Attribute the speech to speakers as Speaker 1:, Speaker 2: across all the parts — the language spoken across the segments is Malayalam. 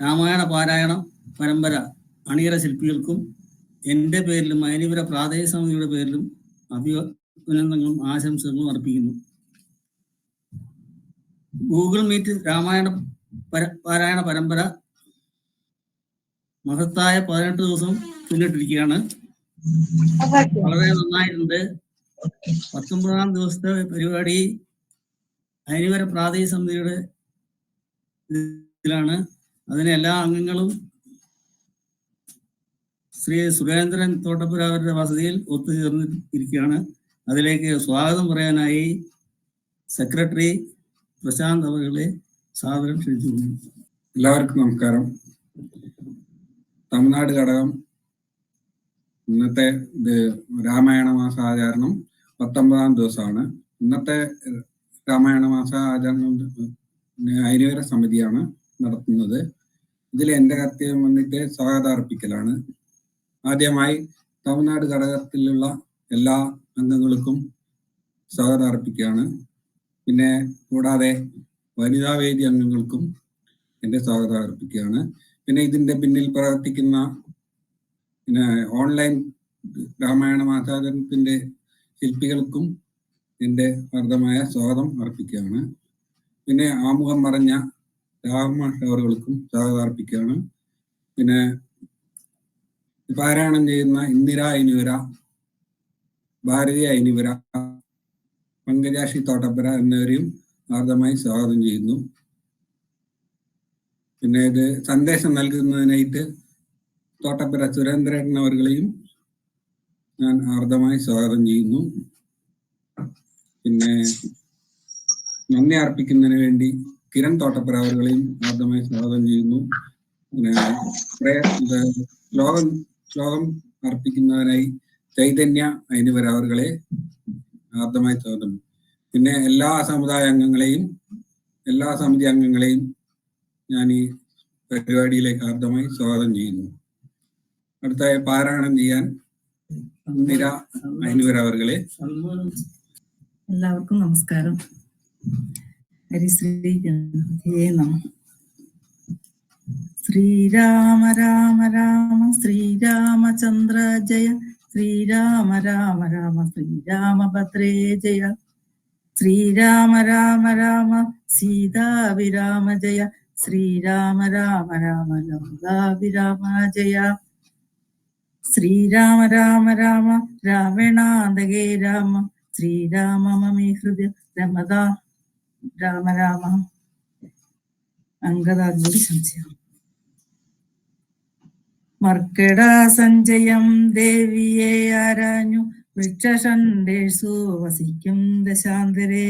Speaker 1: രാമായണ പാരായണ പരമ്പര അണിയറ ശില്പികൾക്കും എൻ്റെ പേരിലും അയനിപുര പ്രാദേശിക സമിതിയുടെ പേരിലും അഭിനന്ദനങ്ങളും ആശംസകളും അർപ്പിക്കുന്നു. ഗൂഗിൾ മീറ്റ് രാമായണ പാരായണ പരമ്പര മഹത്തായ 18 ദിവസം പിന്നിട്ടിരിക്കുകയാണ്. വളരെ നന്നായിട്ടുണ്ട്. 19ാം ദിവസത്തെ പരിപാടി അയനിപുര പ്രാദേശിക സമിതിയുടെ ഇതിലാണ്. അതിന് എല്ലാ അംഗങ്ങളും ശ്രീ സുരേന്ദ്രൻ തോട്ടപ്പുര അവരുടെ വസതിയിൽ ഒത്തുചേർന്നിരിക്കുകയാണ്. അതിലേക്ക് സ്വാഗതം പറയാനായി സെക്രട്ടറി പ്രശാന്ത് അവകളെ സാദരം ക്ഷണിച്ചു.
Speaker 2: എല്ലാവർക്കും നമസ്കാരം. തമിഴ്നാട് ഘടകം ഇന്നത്തെ രാമായണ മാസാചരണം 19ാം ദിവസമാണ്. ഇന്നത്തെ രാമായണ മാസാചരണം അയനിപുര സമിതിയാണ് നടത്തുന്നത്. ഇതിൽ എൻ്റെ കർത്തവ്യം വന്നിട്ട് സ്വാഗതം അർപ്പിക്കലാണ്. ആദ്യമായി തമിഴ്നാട് ഘടകത്തിലുള്ള എല്ലാ അംഗങ്ങൾക്കും സ്വാഗതം അർപ്പിക്കുകയാണ്. പിന്നെ കൂടാതെ വനിതാ വേദി അംഗങ്ങൾക്കും എൻ്റെ സ്വാഗതം അർപ്പിക്കുകയാണ്. പിന്നെ ഇതിൻ്റെ പിന്നിൽ പ്രവർത്തിക്കുന്ന ഓൺലൈൻ രാമായണ മാസാചരണത്തിൻ്റെ ശില്പികൾക്കും എൻ്റെ ഹർദമായ സ്വാഗതം അർപ്പിക്കുകയാണ്. പിന്നെ ആമുഖം പറഞ്ഞ രാമമാഷവർകൾക്കും സ്വാഗതം അർപ്പിക്കുകയാണ്. പിന്നെ പാരായണം ചെയ്യുന്ന ഇന്ദിര അയനിപുര, ഭാരതി അയനിപുര, പങ്കജാക്ഷി തോട്ടപ്പുര എന്നിവരെയും ഹാർദമായി സ്വാഗതം ചെയ്യുന്നു. പിന്നെ ഇത് സന്ദേശം നൽകുന്നതിനായിട്ട് തോട്ടപ്പുര സുരേന്ദ്രൻ അവർകളെയും ഞാൻ ഹാർദമായി സ്വാഗതം ചെയ്യുന്നു. പിന്നെ നന്ദി അർപ്പിക്കുന്നതിന് വേണ്ടി കിരൺ തോട്ടപ്പുര അവർകളെയും ഹാർദമായി സ്വാഗതം ചെയ്യുന്നു. പിന്നെ ശ്ലോകം അർപ്പിക്കുന്നതിനായി ചൈതന്യ അയനിപുര അവർകളെ ഹാർദമായി സ്വാഗതം. പിന്നെ എല്ലാ സമുദായ അംഗങ്ങളെയും എല്ലാ സമിതി അംഗങ്ങളെയും ഞാൻ ഈ പരിപാടിയിലേക്ക് ഹാർദമായി സ്വാഗതം ചെയ്യുന്നു. അടുത്തായി പാരായണം ചെയ്യാൻ ഇന്ദിര അയനിപുര അവർകളെ.
Speaker 3: എല്ലാവർക്കും നമസ്കാരം. ഹരിശ്രീ ഗണപതിയേ നമഃ. ശ്രീരാമ രാമ രാമ ശ്രീരാമചന്ദ്ര ജയ, ശ്രീരാമ രാമ രാമ ശ്രീരാമഭദ്രേ ജയ, ശ്രീരാമ രാമ രാമ സീതാവിരാമ ജയ, ശ്രീരാമ രാമ രാമ ലങ്കാവിരാമ ജയ, ശ്രീരാമ രാമ രാമ രാവണാന്തകേ രാമ, ശ്രീരാമ മമേ ഹൃദയ രമത രാമ രാമ. അംഗദാഗ്നി സംശയം. മർക്കട സഞ്ജയം ദേവിയെ ആരാഞ്ഞു, വൃക്ഷഷണ്ടേഷു വസിക്കും ദശാന്തരേ.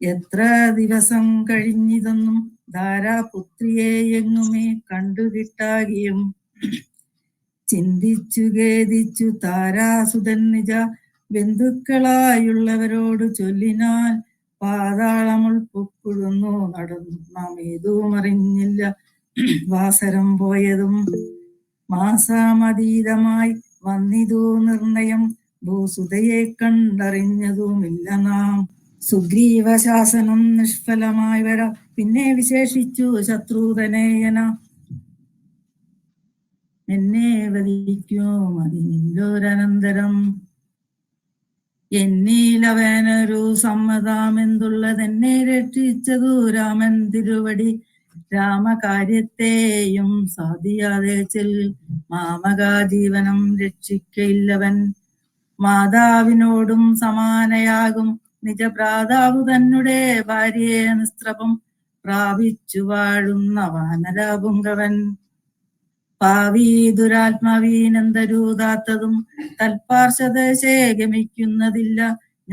Speaker 3: എത്ര ദിവസം കഴിഞ്ഞിതൊന്നും ധാരാപുത്രിയെ എങ്ങുമേ കണ്ടുകിട്ടാകിയും. ചിന്തിച്ചു ഖേദിച്ചു താരാസുതൻ നിജ ബന്ധുക്കളായുള്ളവരോട് ചൊല്ലിനാൽ, പാതാളമുൾപ്പൊക്കുഴുന്നു നടന്നു നാം ഏതും അറിഞ്ഞില്ല. വാസരം പോയതും മാസാമതീതമായി വന്നിതു നിർണയം, ഭൂസുതയെ കണ്ടറിഞ്ഞതുമില്ല നാം. സുഗ്രീവശാസനം നിഷ്ഫലമായി വര, പിന്നെ വിശേഷിച്ചു ശത്രുഘ്നേയന. എന്നെ വധിക്കും അതിനില്ലൊരനന്തരം, എന്നിലവനൊരു സമ്മതമെന്തുള്ളതെന്നെ രക്ഷിച്ചതു രാമൻ തിരുവടി. രാമകാര്യത്തെയും സാധിയാതെ ചെൽ, മാമകാജീവനം രക്ഷിക്കയില്ലവൻ. മാതാവിനോടും സമാനയാകും നിജഭ്രാതാവു തന്നെ ഭാര്യയെ നിസ്ത്രപം പ്രാപിച്ചു വാഴുന്ന വാനരപുങ്കവൻ. പാവീ ദുരാത്മാവീനന്തരൂതാത്തതും തൽപാർശ്വദേശേ ഗമിക്കുന്നതില്ല.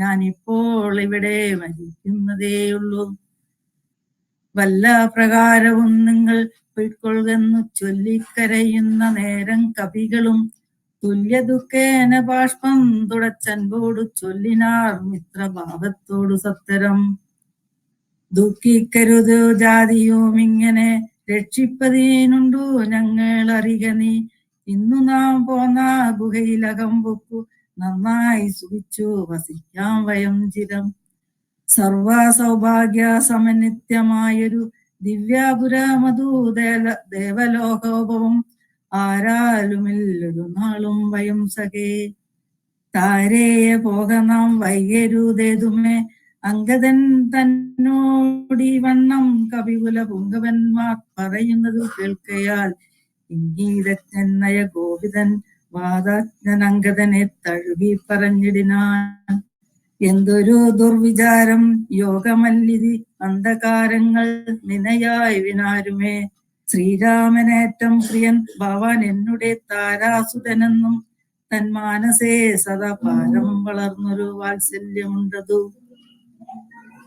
Speaker 3: ഞാനിപ്പോൾ ഇവിടെ മരിക്കുന്നതേയുള്ളൂ. വല്ല പ്രകാരവും നിങ്ങൾ പൊയ്ക്കൊള്ളുന്നു ചൊല്ലിക്കരയുന്ന നേരം കവികളും, തുല്യ ദുഃഖേന ബാഷ്പം തുടച്ചൻപോടു ചൊല്ലിനാർ മിത്രഭാവത്തോടു സത്തരം. ദുഃഖിക്കരുത് ജാതിയും ഇങ്ങനെ രക്ഷിപ്പതിനുണ്ടു ഞങ്ങൾ അറിക നീ. ഇന്നു നാം പോന്ന ഗുഹയിലകം പൊക്കു, നന്നായി സുഖിച്ചു വസിക്കാം വയം ചിരം. സർവ സൗഭാഗ്യ സമനിത്യമായൊരു ദിവ്യാപുര മധുദേല ദേവലോകോപവും ആരാലുമില്ലൊരു നാളും വയം സഖേ. താരേയെ പോക നാം വൈകരുതേതുമേ, അങ്കദൻ തന്നോടി വണ്ണം കവികുല പുങ്കവന്മാർ പറയുന്നത് കേൾക്കയാൽ ഇംഗീതജ്ഞനായ ഗോപിതൻ വാദജ്ഞനങ്കദനെ തഴുകി പറഞ്ഞിടിനാൻ. എന്തൊരു ദുർവിചാരം യോഗമല്ലിതി അന്ധകാരങ്ങൾ നിനയായി വിനാരുമേ. ശ്രീരാമനേറ്റം പ്രിയൻ ഭവാൻ എന്നുടെ താരാസുതനെന്നും തൻ മാനസേ സദാ പാരം വളർന്നൊരു വാത്സല്യമുണ്ടതു.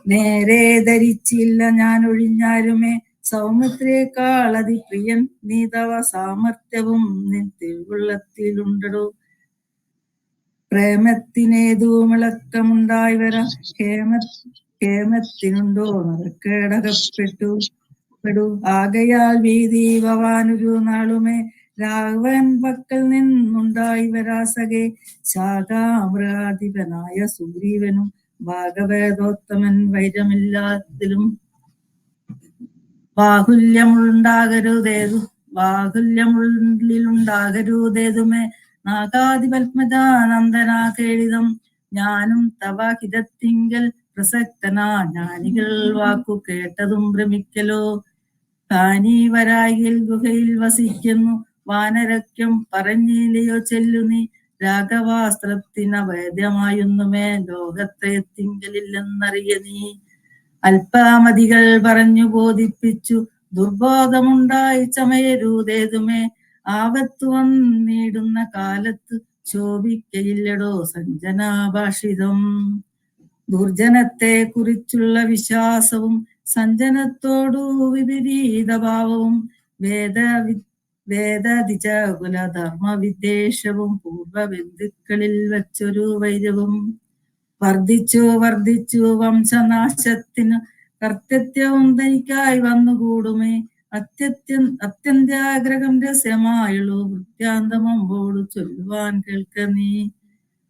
Speaker 3: നേരെ ധരിച്ചില്ല ഞാൻ ഒഴിഞ്ഞാലുമേ, സൗമിത്രേക്കാൾ അതിപ്രിയൻ നീ തവ സാമർത്ഥ്യവും നിൻ തിരുവുള്ളത്തിലുണ്ടടോ. പ്രേമത്തിനേതു മിളക്കമുണ്ടായി വരാ, കേമത്തിനുണ്ടോ നറുക്കേടകപ്പെട്ടു ആകയാൽ ഭീതി ഭവാനൊരു നാളുമേ, രാഘവൻ പക്കൽ നിന്നുണ്ടായി വരാസകെ. ശാഖാമൃഗാധിപനായ സുഗ്രീവനും ഭാഗവതോത്തമൻ വൈരമില്ലാതിലും ബാഹുല്യമുള്ളിലുണ്ടാകരുതേതുമേ. നാഗാധിപത്മജാനന്ദനാ കേളിതം ഞാനും തവ ഹിതത്തിങ്കൽ പ്രസക്തനാ, ജ്ഞാനികൾ വാക്കു കേട്ടതും ഭ്രമിക്കലോ. കാനി വരായിൽ ഗുഹയിൽ വസിക്കുന്നു വാനരക്യം പറഞ്ഞില്ലയോ ചെല്ലു നീ, രാഘവാസ്ത്രത്തിന് വൈദ്യമായൊന്നുമേ ലോകത്രയത്തിങ്കലില്ലെന്നറിയ നീ. അല്പാമതികൾ പറഞ്ഞു ബോധിപ്പിച്ചു ദുർബോധമുണ്ടായി ചമയരുതേതുമേ, ആപത്തു വന്നിടുന്ന കാലത്ത് ശോഭിക്കയില്ലടോ സഞ്ജനാഭാഷിതം. ദുർജനത്തെ കുറിച്ചുള്ള വിശ്വാസവും സഞ്ജനത്തോടു വിപരീതഭാവവും വേദദിജകുലധർമ്മ വിദ്വേഷവും പൂർവബന്ധുക്കളിൽ വച്ചൊരു വൈരവും വർദ്ധിച്ചു വംശനാശത്തിന് കർത്തൃത്വവും തനിക്കായി വന്നുകൂടുമേ. അത്യന്താഗ്രഹം രഹസ്യമായുള്ളൂ വൃത്താന്തമമ്പോട് ചൊല്ലുവാൻ കേൾക്ക നീ.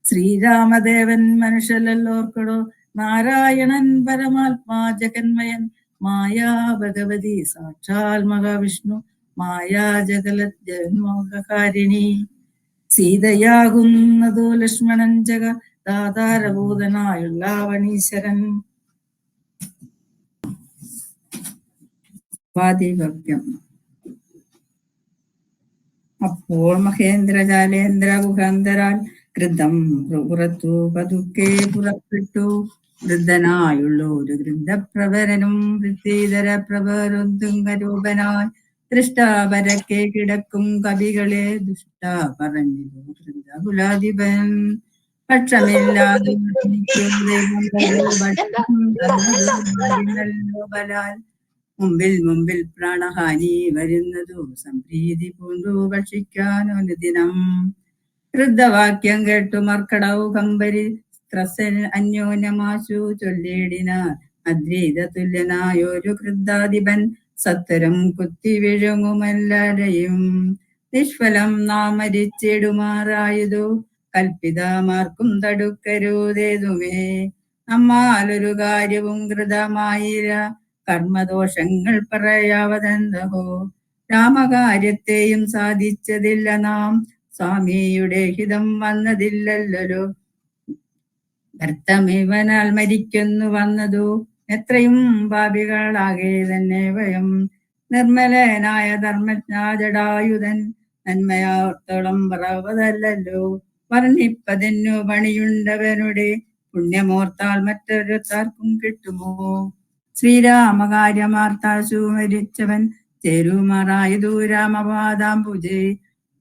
Speaker 3: ശ്രീരാമദേവൻ മനുഷ്യരല്ലോർക്കടോ, നാരായണൻ പരമാത്മാ ജഗന്മയൻ, മായാ ഭഗവതി സാക്ഷാൽ മഹാവിഷ്ണു, മായാ ജഗന്മോഹകാരിണി. സീതയാകുന്നതു ലക്ഷ്മണൻ ജഗ ദാതാരഭൂതനായുള്ള വണീശ്വരൻ. വാദിഭക്യം. അപ്പോൾ മഹേന്ദ്രജാലേന്ദ്ര ഗുഹാന്തരാൽ കൃതം പുറത്തു പതുക്കെ പുറപ്പെട്ടു. വൃദ്ധനായുള്ളൊരു ഗൃദ്ധപ്രവരനും വൃത്തിധര പ്രവരുദ്ദുംഗരൂപനായി ദൃഷ്ടാപരക്കെ കിടക്കും കവികളെ ദുഷ്ട പറഞ്ഞിരു വൃദ്ധകുലാധിപൻ. പക്ഷമില്ലാതെ ബലാൽ മുമ്പിൽ പ്രാണഹാനി വരുന്നതു സംപ്രീതി പൂണ്ടു ഭക്ഷിക്കാൻ അനുദിനം. വൃദ്ധവാക്യം കേട്ടു മർക്കടവു കമ്പരി ത്രസൻ അന്യോന്യമാശു ചൊല്ലിടിന. അദ്വൈത തുല്യനായൊരു കൃദ്ധാധിപൻ സത്വരം കുത്തി വിഴുങ്ങുമെല്ലാരെയും. നിഷ്ഫലം നാം മരിച്ചിടുമാറായതു കൽപ്പിതമാർക്കും തടുക്കരുതേതുമേ. നമ്മാലൊരു കാര്യവും കൃതമായിര, കർമ്മദോഷങ്ങൾ പറയാവതെന്തഹോ. രാമകാര്യത്തെയും സാധിച്ചതില്ല നാം, സ്വാമിയുടെ ഹിതം വന്നതില്ലല്ലോ. ഭർത്തമിവനാൽ മരിക്കുന്നു വന്നതു, എത്രയും പാപികളാകെ തന്നെ ഭയം. നിർമ്മലനായ ധർമ്മജ്ഞാജടായുധൻ നന്മയോർത്തോളം പറവതല്ലോ. വർണ്ണിപ്പതിന്നു പണിയുണ്ടവനുടെ പുണ്യമോർത്താൽ മറ്റൊരു താർക്കും കിട്ടുമോ. ശ്രീരാമകാര്യമാർത്താശു മരിച്ചവൻ ചേരുമാറായതു രാമപാദാംബുജേ.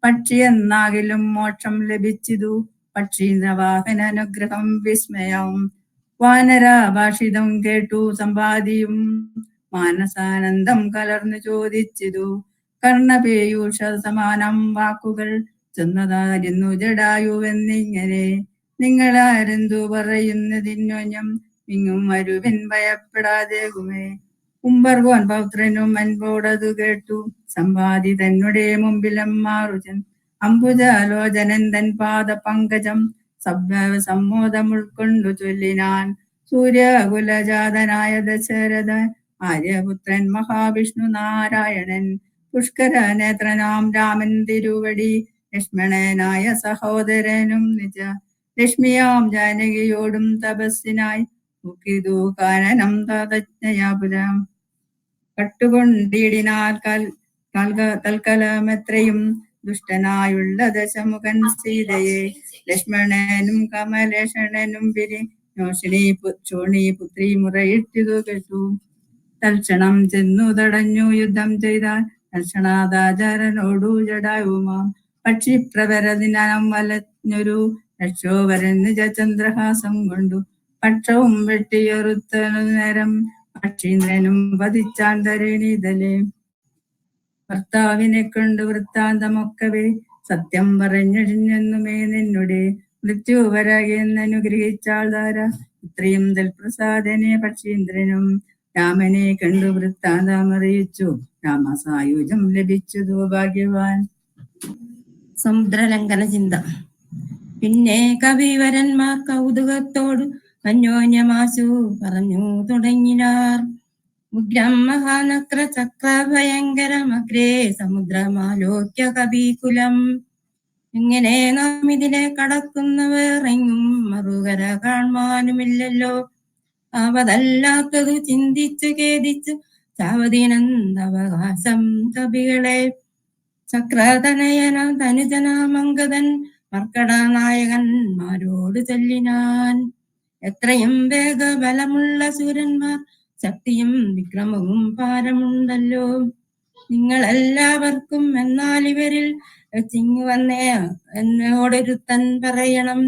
Speaker 3: പക്ഷി എന്നാകിലും മോക്ഷം ലഭിച്ചിതു, പക്ഷീന്ദ്രവാഹനനുഗ്രഹം വിസ്മയം. വാനരാഭാഷിതം കേട്ടു സമ്പാദിയും മാനസാനന്ദം കലർന്നു ചോദിച്ചിതു. കർണപേയൂഷ സമാനം വാക്കുകൾ ചെന്നതായിരുന്നു ജടായുവെന്നിങ്ങനെ. നിങ്ങളാരെന്തു പറയുന്നതിന്യോന്യം ഇങ്ങും വരുവിൻ ഭയപ്പെടാതെകുമേ. കുംഭർഗോൻ പൗത്രനും അൻപോടതു കേട്ടു സമ്പാദി തന്നെ മുമ്പിലമ്മാറുചൻ. അംബുജാലോചനൻ തൻ പാദ പങ്കജം സമ്മോദം ഉൾക്കൊണ്ടു ചൊല്ലിനാൻ. സൂര്യകുലജാതനായ ദശരഥ ആര്യപുത്രൻ മഹാവിഷ്ണു നാരായണൻ, പുഷ്കര നേത്രനാം രാമൻ തിരുവടി, ലക്ഷ്മണനായ സഹോദരനും നിജ ലക്ഷ്മിയാം ജാനകിയോടും തപസ്സിനായി മുക്കിതു കാനനം തതജ്ഞയാപുരം. കട്ടുകൊണ്ടിടിനാൽ തൽക്കലമെത്രയും ദുഷ്ടനായുള്ള ദശമുഖൻ സീതയെ, ലക്ഷ്മണനും കമലേഷണനും ശോണീപുത്രി മുറയിട്ടിതു കേട്ടു. തൽക്ഷണം ചെന്നു തടഞ്ഞു യുദ്ധം ചെയ്താൽ ലക്ഷണാദാചാരനോടു ജടായുമാം പക്ഷിപ്രവരദിനം വലഞ്ഞൊരു രക്ഷോവരൻ നിജചന്ദ്രഹാസം കൊണ്ടു പക്ഷവും വെട്ടിയൊറുത്തനു നേരം പക്ഷീന്ദ്രനും വധിച്ചാൻ ധരണിതലേ. ഭർത്താവിനെ കൊണ്ട് വൃത്താന്തമൊക്കവേ സത്യം പറഞ്ഞിഴിഞ്ഞെന്നുമേ നിന്നുടെ മൃത്യു വരകെന്നനുഗ്രഹിച്ചാൾ ധാര. ഇത്രയും തൽപ്രസാദനെ പക്ഷീന്ദ്രനും രാമനെ കണ്ടു വൃത്താന്തമറിയിച്ചു. രാമസായുജം ലഭിച്ചതു ഭാഗ്യവാൻ.
Speaker 4: സമുദ്രലംഘന ചിന്ത. പിന്നെ കവിവരന്മാർ കൗതുകത്തോട് അന്യോന്യമാശു പറഞ്ഞു തുടങ്ങിനാർ. ഉഗ്രം മഹാനക്ര ചക്ര ഭയങ്കരമഗ്രേ സമുദ്രമാലോക്യ കവികുലം. എങ്ങനെ നാം ഇതിനെ കടക്കുന്നവരെങ്ങും മറുകര കാണുവാനുമില്ലല്ലോ. അവതല്ലാത്തതു ചിന്തിച്ചു ഖേദിച്ചു സാവധീനന്തവകാശം കവികളെ. ചക്രതനയന ധനുജനാമംഗതൻ മർക്കടനായകന്മാരോട് ചൊല്ലിനാൻ. എത്രയും വേഗബലമുള്ള സൂരന്മാർ, ശക്തിയും വിക്രമവും പാരമുണ്ടല്ലോ. നിങ്ങളെല്ലാവർക്കും എന്നാൽ ഇവരിൽ ചിങ്ങു വന്നേ എന്നോടൊരുത്തൻ പറയണം.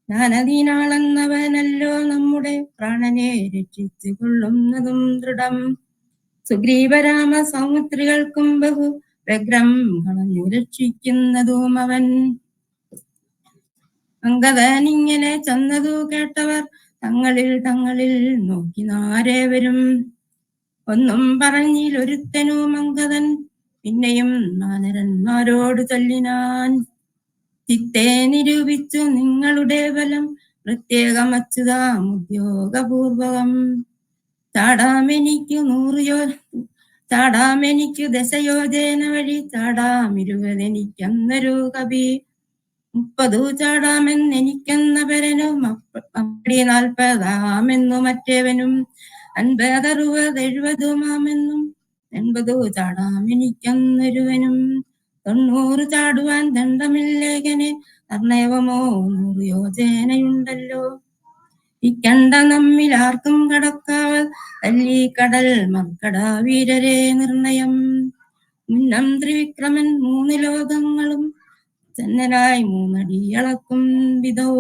Speaker 4: ജ്ഞാനദീനാളെന്നവനല്ലോ നമ്മുടെ പ്രാണനെ രക്ഷിച്ചു കൊള്ളുന്നതും ദൃഢം. സുഗ്രീവരാമ സൗമിത്രികൾക്കും ബഹു വ്യഗ്രം കളഞ്ഞു രക്ഷിക്കുന്നതും അവൻ. അങ്കദനിങ്ങനെ ചെന്നതു കേട്ടവർ തങ്ങളിൽ നോക്കിനാരേവരും. ഒന്നും പറഞ്ഞിലൊരുത്തനും അങ്കദൻ പിന്നെയും വാനരന്മാരോട് ചൊല്ലിനാൻ. ചിത്തെ നിരൂപിച്ചു നിങ്ങളുടെ ബലം പ്രത്യേകം അച്യുതാം ഉദ്യോഗപൂർവകം. ചാടാമെനിക്കു ദശയോജന വഴി, ചാടാം20 കവി. 30 ചാടാമെന്നെനിക്കെന്ന പരനും, അപ്പടി 40 മറ്റേവനും, 50 60 70 80 ചാടാമെനിക്കെന്നൊരുവനും. 90 ചാടുവാൻ ദണ്ഡമില്ലേഖനെ നിർണയവമോ 100 യോജനയുണ്ടല്ലോ. ഇക്കണ്ട നമ്മിൽ ആർക്കും കടക്കാവൽ തല്ലി കടൽ മർക്കട വീരരെ നിർണയം. മുന്നം ത്രിവിക്രമൻ 3 ലോകങ്ങളും ചെന്നനായി 3 അടി അളക്കും വിധോ.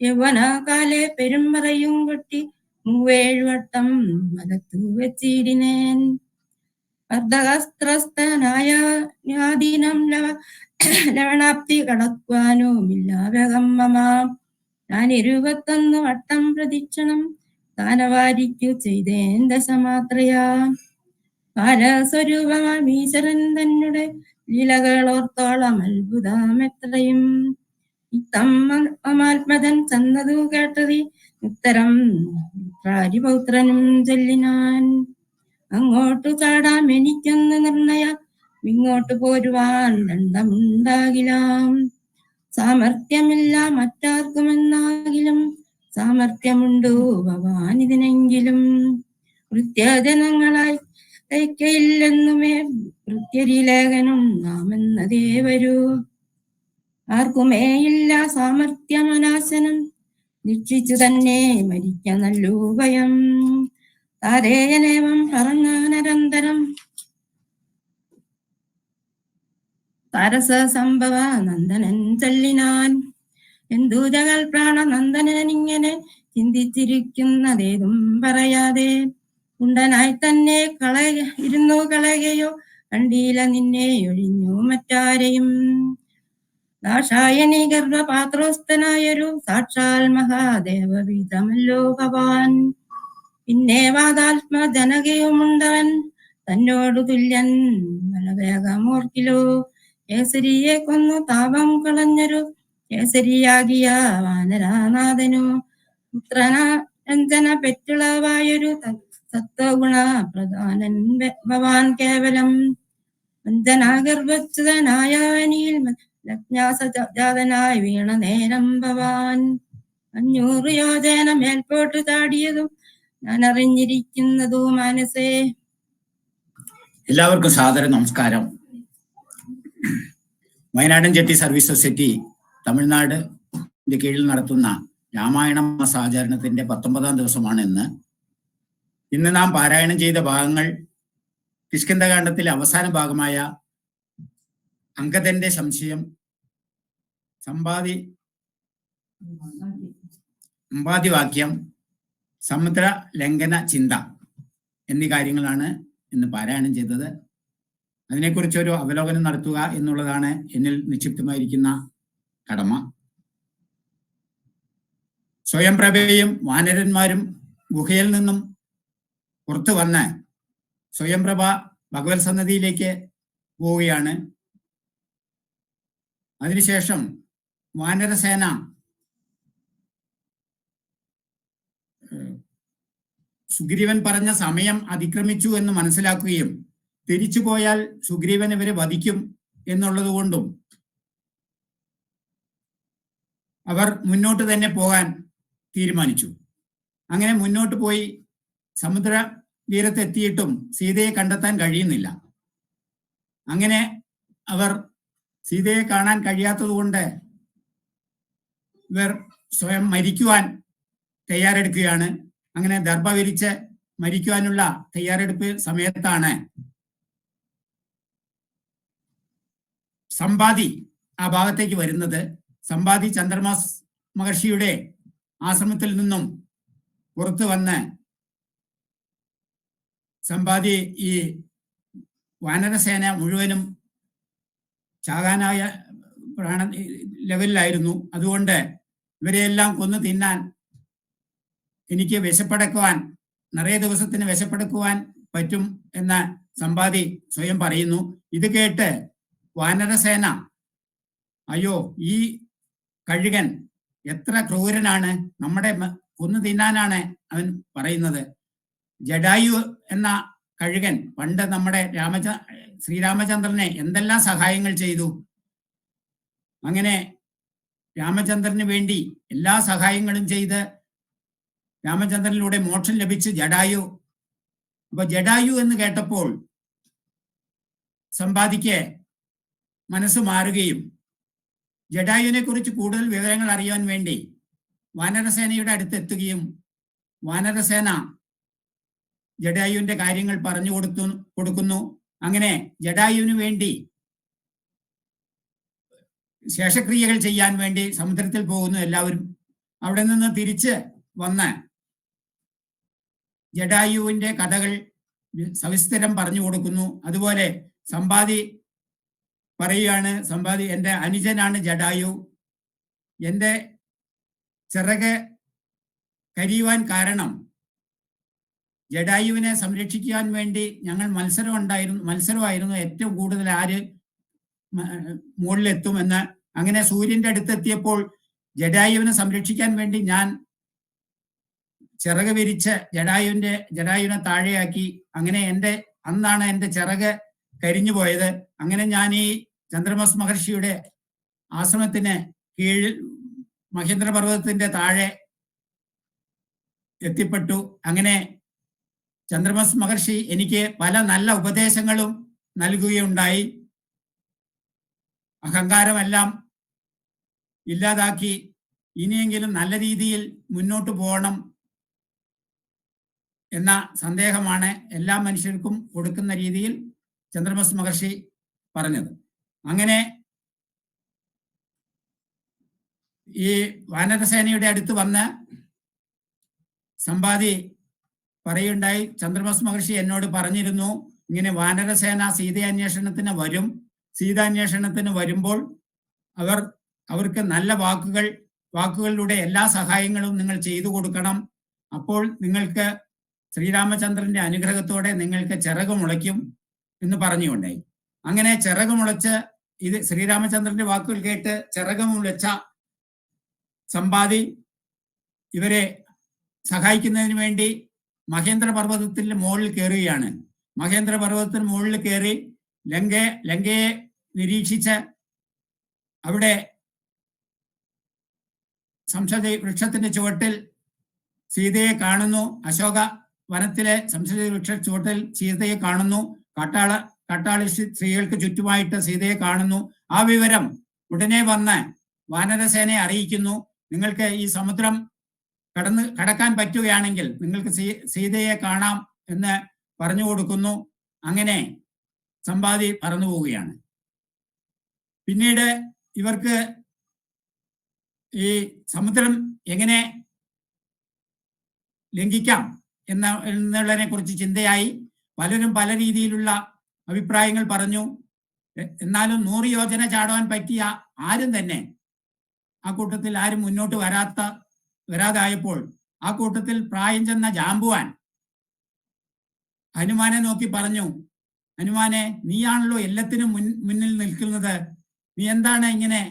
Speaker 4: യൗവനകാലെ പെരുമ്പറയും കൊട്ടി 37 വട്ടം വലത്തു വെച്ചിടിനേൻ. അർദ്ധഹസ്ത്രസ്ഥനായ യാതീനം ലവണാപ്തി കടക്കുവാനുമില്ല വേഗമ്മമാം. ഞാൻ 21 വട്ടം പ്രദക്ഷിണം ദാനവാരിക്കു ചെയ്തേൻ ദശമാത്രയാ. കാലസ്വരൂപമാം ഈശ്വരൻ തന്നെ ലീലകളോർത്തോളം അത്ഭുതമെത്രയും. ഇത്തം അമാത്മജൻ ചെന്നതു കേട്ടതി ഉത്തരം പൗത്രനും ചൊല്ലിനാൻ. അങ്ങോട്ടു ചാടാം എനിക്കൊന്ന് നിർണയ, ഇങ്ങോട്ട് പോരുവാൻ ദണ്ഡമുണ്ടാകിലാം. സാമർഥ്യമില്ല മറ്റാർക്കുമെന്നാകിലും, സാമർഥ്യമുണ്ടു ഭവാനിതിനെങ്കിലും. കൃത്യജനങ്ങളായി തയ്ക്കയില്ലെന്നുമേ കൃത്യരിലേഖനുണ്ടാമെന്നതേ വരൂ. ആർക്കുമേയില്ല സാമർഥ്യമനാശനം, നിശ്ചിച്ചു തന്നെ മരിക്ക നല്ലു ഭയം. താരേയനേവം പറഞ്ഞാനരന്തരം താരസ സംഭവ നന്ദനൻ ചൊല്ലിനാൻ. എന്തു ജഗൽ പ്രാണനന്ദനനിങ്ങനെ ചിന്തിച്ചിരിക്കുന്നതേതും പറയാതെ, ഉണ്ടനായി തന്നെ ഇരുന്നു കളയുകയോ കണ്ടീല നിന്നെ ഒഴിഞ്ഞു മറ്റാരെയും. ദാക്ഷായണി ഗർഭപാത്രോസ്ഥനായൊരു സാക്ഷാൽ മഹാദേവവിധമല്ലോ ഭവാൻ. പിന്നെ വാദാത്മജനകയുമുണ്ടവൻ തന്നോടു തുല്യൻ ബലവേഗമോർക്കിലോ. കേസരിയെ കൊന്നു താപം കളഞ്ഞൊരു കേസരിയാകിയ വാനരനാഥനു പുത്രന രഞ്ജന പെറ്റുളവായൊരു സത്വഗുണ പ്രധാനൻ ഭവാൻ കേവലം വന്ദനാഗർഭച്യുതനായ വനിയിൽ ലജ്ഞാസജാതനായി വീണ നേരം ഭവാൻ 500 യോജന മേൽപോട്ട് ചാടിയതും ഞാൻ അറിഞ്ഞിരിക്കുന്നതു മനസ്സേ.
Speaker 5: എല്ലാവർക്കും സാദര നമസ്കാരം. വയനാടൻ ചെട്ടി സർവീസ് സൊസൈറ്റി തമിഴ്നാട് കീഴിൽ നടത്തുന്ന രാമായണ മാസാചരണത്തിന്റെ 19ാം ദിവസമാണ് ഇന്ന് നാം പാരായണം ചെയ്ത ഭാഗങ്ങൾ കിഷ്കിന്ധകാണ്ഡത്തിലെ അവസാന ഭാഗമായ അങ്കദന്റെ സംശയം, സമ്പാദിവാക്യം, സമുദ്ര ലംഘന ചിന്ത എന്നീ കാര്യങ്ങളാണ് ഇന്ന് പാരായണം ചെയ്തത്. അതിനെക്കുറിച്ചൊരു അവലോകനം നടത്തുക എന്നുള്ളതാണ് എന്നിൽ നിക്ഷിപ്തമായിരിക്കുന്ന കടമ. സ്വയംപ്രഭയും വാനരന്മാരും ഗുഹയിൽ നിന്നും പുറത്തു വന്ന് സ്വയംപ്രഭ ഭഗവത് സന്നദ്ധിയിലേക്ക് പോവുകയാണ്. അതിനുശേഷം വാനരസേന സുഗ്രീവൻ പറഞ്ഞ സമയം അതിക്രമിച്ചു എന്ന് മനസ്സിലാക്കുകയും തിരിച്ചു പോയാൽ സുഗ്രീവൻ ഇവരെ വധിക്കും എന്നുള്ളത് കൊണ്ടും അവർ മുന്നോട്ട് തന്നെ പോകാൻ തീരുമാനിച്ചു. അങ്ങനെ മുന്നോട്ട് പോയി സമുദ്ര തീരത്തെത്തിയിട്ടും സീതയെ കണ്ടെത്താൻ കഴിയുന്നില്ല. അങ്ങനെ അവർ സീതയെ കാണാൻ കഴിയാത്തത് കൊണ്ട് ഇവർ സ്വയം മരിക്കുവാൻ തയ്യാറെടുക്കുകയാണ്. അങ്ങനെ ദർഭ വിരിച്ച് മരിക്കുവാനുള്ള തയ്യാറെടുപ്പ് സമയത്താണ് സമ്പാദി ആ ഭാഗത്തേക്ക് വരുന്നത്. സമ്പാദി ചന്ദ്രമാസ് മഹർഷിയുടെ ആശ്രമത്തിൽ നിന്നും പുറത്തു വന്ന് സമ്പാദി ഈ വാനരസേന മുഴുവനും ചാകാനായ ലെവലിലായിരുന്നു. അതുകൊണ്ട് ഇവരെയെല്ലാം കൊന്നു തിന്നാൻ എനിക്ക് വിശപ്പടക്കുവാൻ, നിറയെ ദിവസത്തിന് വിശപ്പടക്കുവാൻ പറ്റും എന്ന് സമ്പാദി സ്വയം പറയുന്നു. ഇത് കേട്ട് വാനരസേന, അയ്യോ ഈ കഴുകൻ എത്ര ക്രൂരനാണ്, നമ്മുടെ കൊന്നു തിന്നാനാണ് അവൻ പറയുന്നത്. ജഡായു എന്ന കഴുകൻ പണ്ട് നമ്മുടെ ശ്രീരാമചന്ദ്രനെ എന്തെല്ലാം സഹായങ്ങൾ ചെയ്തു. അങ്ങനെ രാമചന്ദ്രന് വേണ്ടി എല്ലാ സഹായങ്ങളും ചെയ്ത് രാമചന്ദ്രനിലൂടെ മോക്ഷം ലഭിച്ച് ജഡായു. അപ്പൊ ജഡായു എന്ന് കേട്ടപ്പോൾ സമ്പാദിക്ക് മനസ്സ് മാറുകയും ജഡായുവിനെ കുറിച്ച് കൂടുതൽ വിവരങ്ങൾ അറിയാൻ വേണ്ടി വാനരസേനയുടെ അടുത്തെത്തുകയും വാനരസേന ജഡായുവിന്റെ കാര്യങ്ങൾ പറഞ്ഞു കൊടുക്കുന്നു. അങ്ങനെ ജഡായുവിന് വേണ്ടി ശേഷക്രിയകൾ ചെയ്യാൻ വേണ്ടി സമുദ്രത്തിൽ പോകുന്നു എല്ലാവരും. അവിടെ നിന്ന് തിരിച്ച് വന്ന് ജഡായുവിന്റെ കഥകൾ സവിസ്തരം പറഞ്ഞു കൊടുക്കുന്നു. അതുപോലെ സമ്പാദി പറയുകയാണ്, സമ്പാദി എൻ്റെ അനുജനാണ് ജഡായു, എൻ്റെ ചിറക് കരിയുവാൻ കാരണം ജഡായുവിനെ സംരക്ഷിക്കാൻ വേണ്ടി ഞങ്ങൾ മത്സരമായിരുന്നു ഏറ്റവും കൂടുതൽ ആര് മുകളിലെത്തുമെന്ന്. അങ്ങനെ സൂര്യന്റെ അടുത്തെത്തിയപ്പോൾ ജഡായുവിനെ സംരക്ഷിക്കാൻ വേണ്ടി ഞാൻ ചിറക് വിരിച്ച് ജഡായുവിനെ താഴെയാക്കി. അങ്ങനെ അന്നാണ് എൻ്റെ ചിറക് കരിഞ്ഞു പോയത്. അങ്ങനെ ഞാൻ ഈ ചന്ദ്രമാസ് മഹർഷിയുടെ ആശ്രമത്തിന് കീഴിൽ മഹേന്ദ്രപർവ്വതത്തിന്റെ താഴെ എത്തിപ്പെട്ടു. അങ്ങനെ ചന്ദ്രമാസ് മഹർഷി എനിക്ക് പല നല്ല ഉപദേശങ്ങളും നൽകുകയുണ്ടായി. അഹങ്കാരമെല്ലാം ഇല്ലാതാക്കി ഇനിയെങ്കിലും നല്ല രീതിയിൽ മുന്നോട്ട് പോകണം എന്ന സന്ദേഹമാണ് എല്ലാ മനുഷ്യർക്കും കൊടുക്കുന്ന രീതിയിൽ ചന്ദ്രമാസ് മഹർഷി പറഞ്ഞത്. അങ്ങനെ ഈ വാനരസേനയുടെ അടുത്ത് വന്ന് സമ്പാദി പറയുണ്ടായി, ചന്ദ്രമാസ് മഹർഷി എന്നോട് പറഞ്ഞിരുന്നു ഇങ്ങനെ വാനരസേന സീതാന്വേഷണത്തിന് വരും. സീതാന്വേഷണത്തിന് വരുമ്പോൾ അവർക്ക് നല്ല വാക്കുകളിലൂടെ എല്ലാ സഹായങ്ങളും നിങ്ങൾ ചെയ്തു കൊടുക്കണം. അപ്പോൾ നിങ്ങൾക്ക് ശ്രീരാമചന്ദ്രന്റെ അനുഗ്രഹത്തോടെ നിങ്ങൾക്ക് ചിറക് മുളയ്ക്കും എന്ന് പറഞ്ഞുകൊണ്ടായി. അങ്ങനെ ചിറക് മുളച്ച് ഇത് ശ്രീരാമചന്ദ്രന്റെ വാക്കുകൾ കേട്ട് ചിറക് മുളച്ച സമ്പാദി ഇവരെ സഹായിക്കുന്നതിന് വേണ്ടി മഹേന്ദ്ര പർവ്വതത്തിന്റെ മുകളിൽ കയറുകയാണ്. മഹേന്ദ്ര പർവ്വതത്തിന് മുകളിൽ കയറി ലങ്കയെ നിരീക്ഷിച്ച് അവിടെ സംസദി വൃക്ഷത്തിന്റെ ചുവട്ടിൽ സീതയെ കാണുന്നു. അശോക വനത്തിലെ സംസദി വൃക്ഷ ചുവട്ടിൽ സീതയെ കാണുന്നു. കാട്ടാളി സ്ത്രീകൾക്ക് ചുറ്റുമായിട്ട് സീതയെ കാണുന്നു. ആ വിവരം ഉടനെ വന്ന് വാനരസേനയെ അറിയിക്കുന്നു. നിങ്ങൾക്ക് ഈ സമുദ്രം കടക്കാൻ പറ്റുകയാണെങ്കിൽ നിങ്ങൾക്ക് സീതയെ കാണാം എന്ന് പറഞ്ഞു കൊടുക്കുന്നു. അങ്ങനെ സമ്പാദി പറന്നു പോവുകയാണ്. പിന്നീട് ഇവർക്ക് ഈ സമുദ്രം എങ്ങനെ ലംഘിക്കാം എന്നുള്ളതിനെ കുറിച്ച് ചിന്തയായി. പലരും പല രീതിയിലുള്ള അഭിപ്രായങ്ങൾ പറഞ്ഞു. എന്നാലും 100 യോജന ചാടുവാൻ പറ്റിയ ആരും തന്നെ ആ കൂട്ടത്തിൽ ആരും മുന്നോട്ട് വരാതായപ്പോൾ ആ കൂട്ടത്തിൽ പ്രായം ചെന്ന ജാമ്പുവാൻ ഹനുമാനെ നോക്കി പറഞ്ഞു, ഹനുമാനെ, നീയാണല്ലോ എല്ലാത്തിനും മുന്നിൽ നിൽക്കുന്നത്, നീ എന്താണ് ഇങ്ങനെ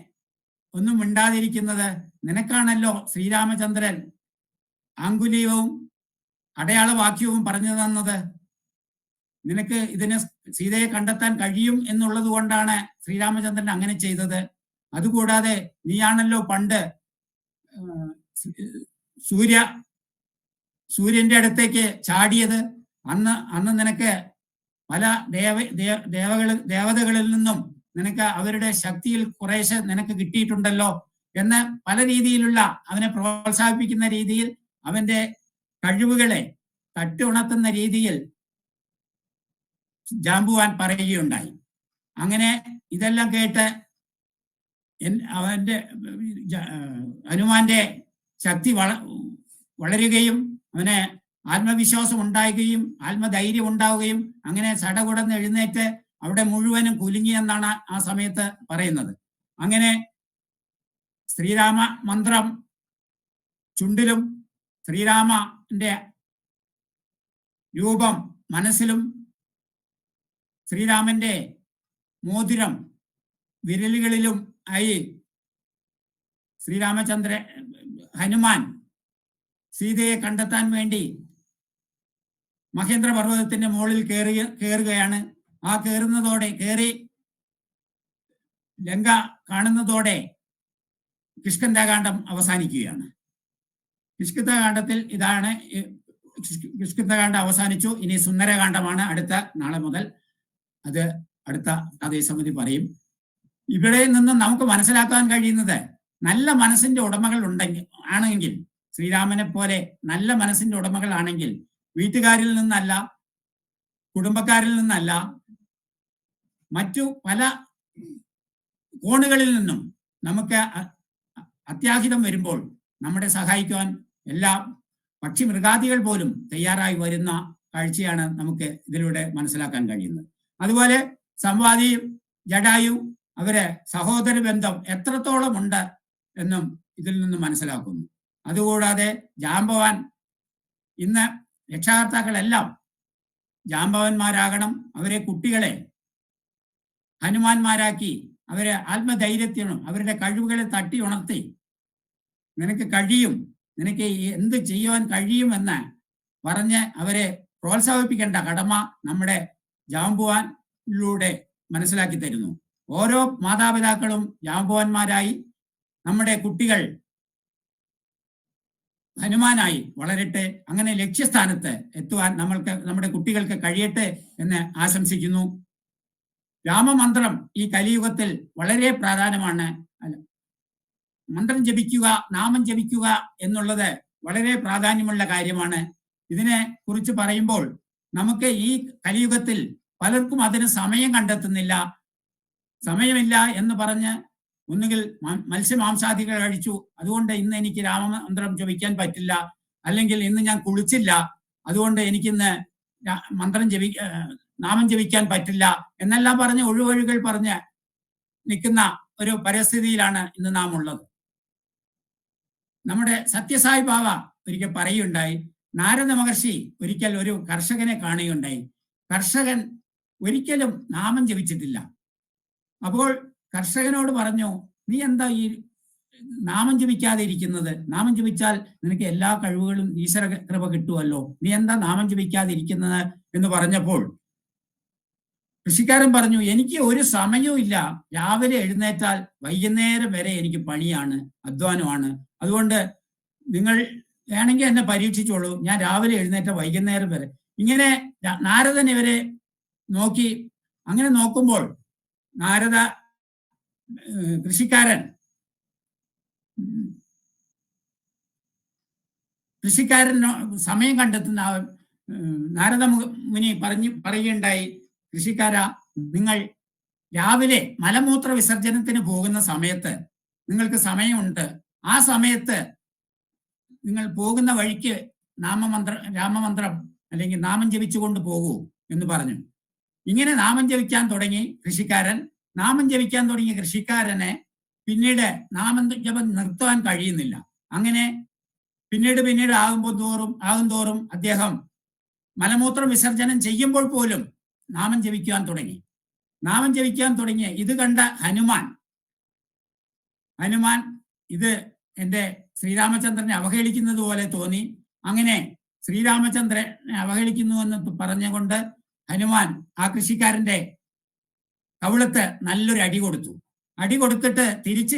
Speaker 5: ഒന്നും മിണ്ടാതിരിക്കുന്നത്? നിനക്കാണല്ലോ ശ്രീരാമചന്ദ്രൻ ആംഗുലീയവും അടയാളവാക്യവും പറഞ്ഞു തന്നത്. നിനക്ക് ഇതിനെ സീതയെ കണ്ടെത്താൻ കഴിയും എന്നുള്ളത് കൊണ്ടാണ് ശ്രീരാമചന്ദ്രൻ അങ്ങനെ ചെയ്തത്. അതുകൂടാതെ നീയാണല്ലോ പണ്ട് സൂര്യന്റെ അടുത്തേക്ക് ചാടിയത്. അന്ന് നിനക്ക് പല ദേവതകളിൽ നിന്നും നിനക്ക് അവരുടെ ശക്തിയിൽ കുറേശ്ശെ നിനക്ക് കിട്ടിയിട്ടുണ്ടല്ലോ എന്ന് പല രീതിയിലുള്ള അവനെ പ്രോത്സാഹിപ്പിക്കുന്ന രീതിയിൽ അവന്റെ കഴിവുകളെ തട്ടുണർത്തുന്ന രീതിയിൽ ജാമ്പുവാൻ പറയുകയുണ്ടായി. അങ്ങനെ ഇതെല്ലാം കേട്ട് അവന്റെ ഹനുമാന്റെ ശക്തി വളരുകയും അവന് ആത്മവിശ്വാസം ഉണ്ടാകുകയും ആത്മധൈര്യം ഉണ്ടാവുകയും അങ്ങനെ സടകുടന്ന് എഴുന്നേറ്റ് അവിടെ മുഴുവനും കുലുങ്ങിയെന്നാണ് ആ സമയത്ത് പറയുന്നത്. അങ്ങനെ ശ്രീരാമ മന്ത്രം ചുണ്ടിലും ശ്രീരാമന്റെ രൂപം മനസ്സിലും ശ്രീരാമന്റെ മോതിരം വിരലുകളിലും ആയി ഹനുമാൻ സീതയെ കണ്ടെത്താൻ വേണ്ടി മഹേന്ദ്ര പർവ്വതത്തിന്റെ മുകളിൽ കയറുകയാണ്. ആ കയറി ലങ്ക കാണുന്നതോടെ കിഷ്കിന്ധാകാന്ഡം അവസാനിക്കുകയാണ്. കിഷ്കിന്ധാകാന്ഡത്തിൽ ഇതാണ്. കിഷ്കിന്ധാകാന്ഡം അവസാനിച്ചു. ഇനി സുന്ദരകാന്ഡമാണ് നാളെ മുതൽ. അത് അടുത്ത കഥയസമിതി പറയും. ഇവിടെ നിന്ന് നമുക്ക് മനസ്സിലാക്കാൻ കഴിയുന്നത്, നല്ല മനസ്സിന്റെ ഉടമകൾ ആണെങ്കിൽ, ശ്രീരാമനെ പോലെ നല്ല മനസ്സിന്റെ ഉടമകൾ ആണെങ്കിൽ, വീട്ടുകാരിൽ നിന്നല്ല, കുടുംബക്കാരിൽ നിന്നല്ല, മറ്റു പല കോണുകളിൽ നിന്നും നമുക്ക് അത്യാഹിതം വരുമ്പോൾ നമ്മളെ സഹായിക്കുവാൻ എല്ലാ പക്ഷി മൃഗാദികൾ പോലും തയ്യാറായി വരുന്ന കാഴ്ചയാണ് നമുക്ക് ഇതിലൂടെ മനസ്സിലാക്കാൻ കഴിയുന്നത്. അതുപോലെ സംവാദി ജടായു അവരെ സഹോദര ബന്ധം എത്രത്തോളം ഉണ്ട് എന്നും ഇതിൽ നിന്ന് മനസ്സിലാക്കുന്നു. അതുകൂടാതെ ജാമ്പവാൻ, ഇന്ന് രക്ഷാകർത്താക്കളെല്ലാം ജാമ്പവന്മാരാകണം. അവരെ കുട്ടികളെ ഹനുമാന്മാരാക്കി അവരെ ആത്മധൈര്യത്തിനും അവരുടെ കഴിവുകളെ തട്ടി ഉണർത്തി നിനക്ക് കഴിയും, നിനക്ക് എന്ത് ചെയ്യുവാൻ കഴിയുമെന്ന് പറഞ്ഞ് അവരെ പ്രോത്സാഹിപ്പിക്കേണ്ട കടമ നമ്മുടെ ജാമ്പവാനിലൂടെ മനസ്സിലാക്കി തരുന്നു. ഓരോ മാതാപിതാക്കളും ജാമ്പവാന്മാരായി നമ്മുടെ കുട്ടികൾ ഹനുമാനായി വളരട്ടെ. അങ്ങനെ ലക്ഷ്യസ്ഥാനത്ത് എത്തുവാൻ നമ്മുടെ കുട്ടികൾക്ക് കഴിയട്ടെ എന്ന് ആശംസിക്കുന്നു. രാമമന്ത്രം ഈ കലിയുഗത്തിൽ വളരെ പ്രാധാന്യമാണ്. മന്ത്രം ജപിക്കുക, നാമം ജപിക്കുക എന്നുള്ളത് വളരെ പ്രാധാന്യമുള്ള കാര്യമാണ്. ഇതിനെ കുറിച്ച് പറയുമ്പോൾ നമുക്ക് ഈ കലിയുഗത്തിൽ പലർക്കും അതിന് സമയം കണ്ടെത്തുന്നില്ല. സമയമില്ല എന്ന് പറഞ്ഞ് ഒന്നുകിൽ മത്സ്യമാംസാദികൾ കഴിച്ചു, അതുകൊണ്ട് ഇന്ന് എനിക്ക് രാമമന്ത്രം ജപിക്കാൻ പറ്റില്ല, അല്ലെങ്കിൽ ഇന്ന് ഞാൻ കുളിച്ചില്ല, അതുകൊണ്ട് എനിക്കിന്ന് നാമം ജപിക്കാൻ പറ്റില്ല എന്നെല്ലാം പറഞ്ഞ് ഒഴിവൊഴികൾ പറഞ്ഞ് നിൽക്കുന്ന ഒരു പരിസ്ഥിതിയിലാണ് ഇന്ന് നാം ഉള്ളത്. നമ്മുടെ സത്യസായി ബാബ ഒരിക്കൽ പറയുകയുണ്ടായി, നാരദ മഹർഷി ഒരിക്കൽ ഒരു കർഷകനെ കാണുകയുണ്ടായി. കർഷകൻ ഒരിക്കലും നാമം ജപിച്ചിട്ടില്ല. അപ്പോൾ കർഷകനോട് പറഞ്ഞു, നീ എന്താ ഈ നാമം ജപിക്കാതെ ഇരിക്കുന്നത്? നാമം ജപിച്ചാൽ നിനക്ക് എല്ലാ കഴിവുകളും ഈശ്വര കൃപ കിട്ടുമല്ലോ, നീ എന്താ നാമം ജപിക്കാതെ ഇരിക്കുന്നത് എന്ന് പറഞ്ഞപ്പോൾ കൃഷിക്കാരൻ പറഞ്ഞു, എനിക്ക് ഒരു സമയവും ഇല്ല, രാവിലെ എഴുന്നേറ്റാൽ വൈകുന്നേരം വരെ എനിക്ക് പണിയാണ്, അധ്വാനമാണ്. അതുകൊണ്ട് നിങ്ങൾ വേണമെങ്കിൽ എന്നെ പരീക്ഷിച്ചോളൂ, ഞാൻ രാവിലെ എഴുന്നേറ്റ വൈകുന്നേരം വരെ. ഇങ്ങനെ നാരദൻ ഇവരെ നോക്കി. അങ്ങനെ നോക്കുമ്പോൾ കൃഷിക്കാരൻ സമയം കണ്ടെത്തുന്ന നാരദ മുനി പറയുകയുണ്ടായി, കൃഷിക്കാരാ, നിങ്ങൾ രാവിലെ മലമൂത്ര വിസർജനത്തിന് പോകുന്ന സമയത്ത് നിങ്ങൾക്ക് സമയമുണ്ട്, ആ സമയത്ത് നിങ്ങൾ പോകുന്ന വഴിക്ക് രാമമന്ത്രം അല്ലെങ്കിൽ നാമം ജപിച്ചുകൊണ്ട് പോകൂ എന്ന് പറഞ്ഞു. ഇങ്ങനെ നാമം ജപിക്കാൻ തുടങ്ങി കൃഷിക്കാരൻ. നാമം ജപിക്കാൻ തുടങ്ങിയ കൃഷിക്കാരനെ പിന്നീട് നാമം ജപം നിർത്താൻ കഴിയുന്നില്ല. അങ്ങനെ പിന്നീട് ആകും തോറും അദ്ദേഹം മലമൂത്ര വിസർജനം ചെയ്യുമ്പോൾ പോലും നാമം ജപിക്കാൻ തുടങ്ങി. ഇത് കണ്ട ഹനുമാൻ ഇത് എന്റെ ശ്രീരാമചന്ദ്രനെ അവഹേളിക്കുന്നത് പോലെ തോന്നി. അങ്ങനെ ശ്രീരാമചന്ദ്രനെ അവഹേളിക്കുന്നു എന്ന് പറഞ്ഞുകൊണ്ട് ഹനുമാൻ ആ കൃഷിക്കാരന്റെ കവിളത്ത് നല്ലൊരു അടി കൊടുത്തിട്ട് തിരിച്ച്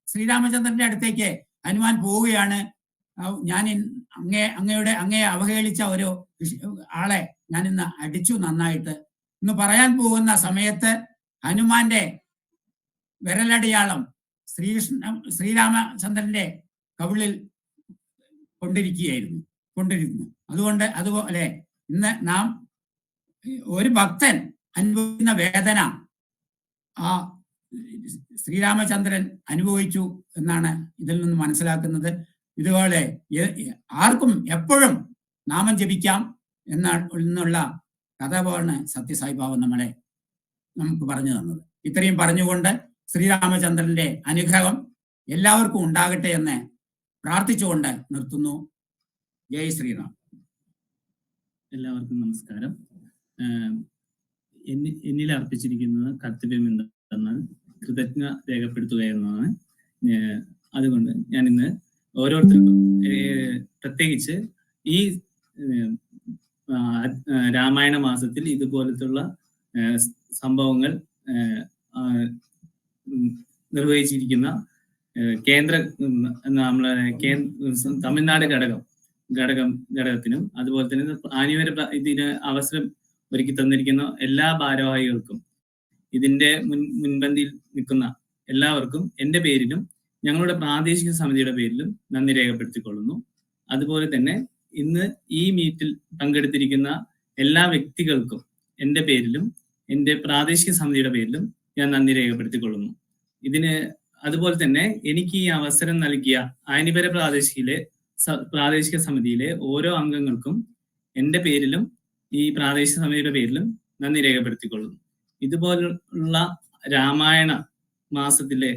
Speaker 5: ശ്രീരാമചന്ദ്രന്റെ അടുത്തേക്ക് ഹനുമാൻ പോവുകയാണ്. ഞാൻ അങ്ങയെ അവഹേളിച്ച ഒരു ആളെ ഞാൻ ഇന്ന് അടിച്ചു നന്നായിട്ട് എന്ന് പറയാൻ പോകുന്ന സമയത്ത് ഹനുമാന്റെ വിരലടയാളം ശ്രീരാമചന്ദ്രന്റെ കവിളിൽ കൊണ്ടിരുന്നു. അതുപോലെ ഇന്ന് നാം ഒരു ഭക്തൻ അനുഭവിക്കുന്ന വേദന ആ ശ്രീരാമചന്ദ്രൻ അനുഭവിച്ചു എന്നാണ് ഇതിൽ നിന്ന് മനസ്സിലാക്കുന്നത്. ഇതുപോലെ ആർക്കും എപ്പോഴും നാമം ജപിക്കാം എന്നുള്ള കഥയാണ് സത്യസായിബാബ നമുക്ക് പറഞ്ഞു തന്നത്. ഇത്രയും പറഞ്ഞുകൊണ്ട് ശ്രീരാമചന്ദ്രന്റെ അനുഗ്രഹം എല്ലാവർക്കും ഉണ്ടാകട്ടെ എന്ന് പ്രാർത്ഥിച്ചുകൊണ്ട് നിർത്തുന്നു. ജയ് ശ്രീറാം.
Speaker 1: എല്ലാവർക്കും നമസ്കാരം. എന്നിൽ അർപ്പിച്ചിരിക്കുന്നത് കർത്തവ്യം എന്തെന്നാൽ കൃതജ്ഞ രേഖപ്പെടുത്തുക എന്നതാണ്. അതുകൊണ്ട് ഞാൻ ഇന്ന് ഓരോരുത്തർക്കും പ്രത്യേകിച്ച് ഈ രാമായണ മാസത്തിൽ ഇതുപോലത്തുള്ള സംഭവങ്ങൾ നിർവഹിച്ചിരിക്കുന്ന നമ്മളെ തമിഴ്നാട് ഘടകത്തിനും അതുപോലെ തന്നെ ആനിവര ഇതിന് അവസരം ഒരുക്കി തന്നിരിക്കുന്ന എല്ലാ ഭാരവാഹികൾക്കും ഇതിന്റെ മുൻപന്തിയിൽ നിൽക്കുന്ന എല്ലാവർക്കും എൻ്റെ പേരിലും ഞങ്ങളുടെ പ്രാദേശിക സമിതിയുടെ പേരിലും നന്ദി രേഖപ്പെടുത്തിക്കൊള്ളുന്നു. അതുപോലെ തന്നെ ഇന്ന് ഈ മീറ്റിൽ പങ്കെടുത്തിരിക്കുന്ന എല്ലാ വ്യക്തികൾക്കും എൻ്റെ പേരിലും എൻ്റെ പ്രാദേശിക സമിതിയുടെ പേരിലും ഞാൻ നന്ദി രേഖപ്പെടുത്തിക്കൊള്ളുന്നു. അതുപോലെ തന്നെ എനിക്ക് ഈ അവസരം നൽകിയ ആനിവര പ്രാദേശിക സമിതിയിലെ ഓരോ അംഗങ്ങൾക്കും എൻ്റെ പേരിലും ഈ പ്രാദേശിക സമിതിയുടെ പേരിലും നന്ദി രേഖപ്പെടുത്തിക്കൊള്ളുന്നു. ഇതുപോലുള്ള രാമായണ മാസത്തിലെ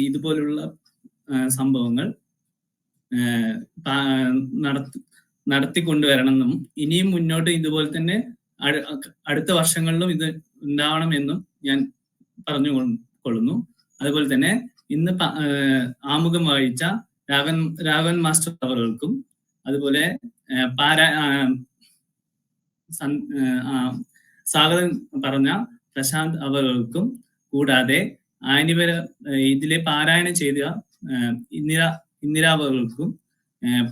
Speaker 1: ഇതുപോലുള്ള സംഭവങ്ങൾ നടത്തിക്കൊണ്ടുവരണമെന്നും ഇനിയും മുന്നോട്ട് ഇതുപോലെ തന്നെ അടുത്ത വർഷങ്ങളിലും ഇത് ഉണ്ടാവണമെന്നും ഞാൻ പറഞ്ഞുകൊള്ളുന്നു. അതുപോലെ തന്നെ ഇന്ന് ആമുഖം വഹിച്ച രാഘവൻ മാസ്റ്റർ അവർക്കും അതുപോലെ സ്വാഗതം പറഞ്ഞ പ്രശാന്ത് അവർക്കും കൂടാതെ ഇതിലെ പാരായണം ചെയ്ത ഇന്ദിര അവർക്കും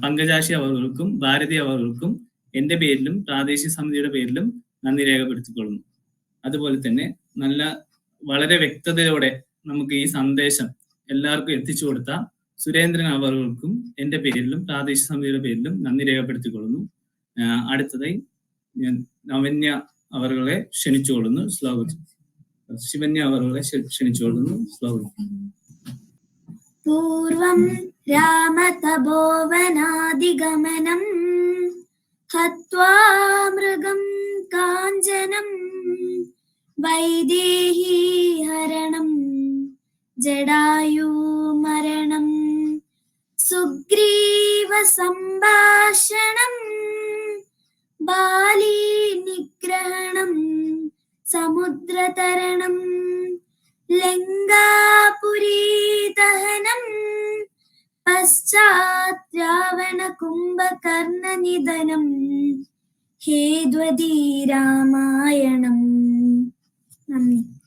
Speaker 1: പങ്കജാശി അവർക്കും ഭാരതി അവർക്കും എൻ്റെ പേരിലും പ്രാദേശിക സമിതിയുടെ പേരിലും നന്ദി രേഖപ്പെടുത്തിക്കൊള്ളുന്നു. അതുപോലെ തന്നെ വളരെ വ്യക്തതയോടെ നമുക്ക് ഈ സന്ദേശം എല്ലാവർക്കും എത്തിച്ചു കൊടുത്ത സുരേന്ദ്രൻ അവർക്കും എൻ്റെ പേരിലും പ്രാദേശിക സമിതിയുടെ പേരിലും നന്ദി രേഖപ്പെടുത്തിക്കൊള്ളുന്നു. അടുത്തതായി ഞാൻ നവന്യ അവരെ ക്ഷണിച്ചുകൊള്ളുന്നു. ശിവന്യ അവരെ ക്ഷണിച്ചുകൊള്ളുന്നു.
Speaker 6: പൂർവം രാമതപോവനാദിഗമനം ഹത്വാ മൃഗം കാഞ്ചനം വൈദേഹി ഹരണം ജടായുമരണം സുഗ്രീവ സംഭാഷണം ബാലി നിഗ്രഹണം സമുദ്രതരണം ലങ്കാപുരീ ദഹനം പശ്ചാത് രാവണ കുംഭകർണ നിധനം ഹേദ്വതി രാമായണം. നന്ദി.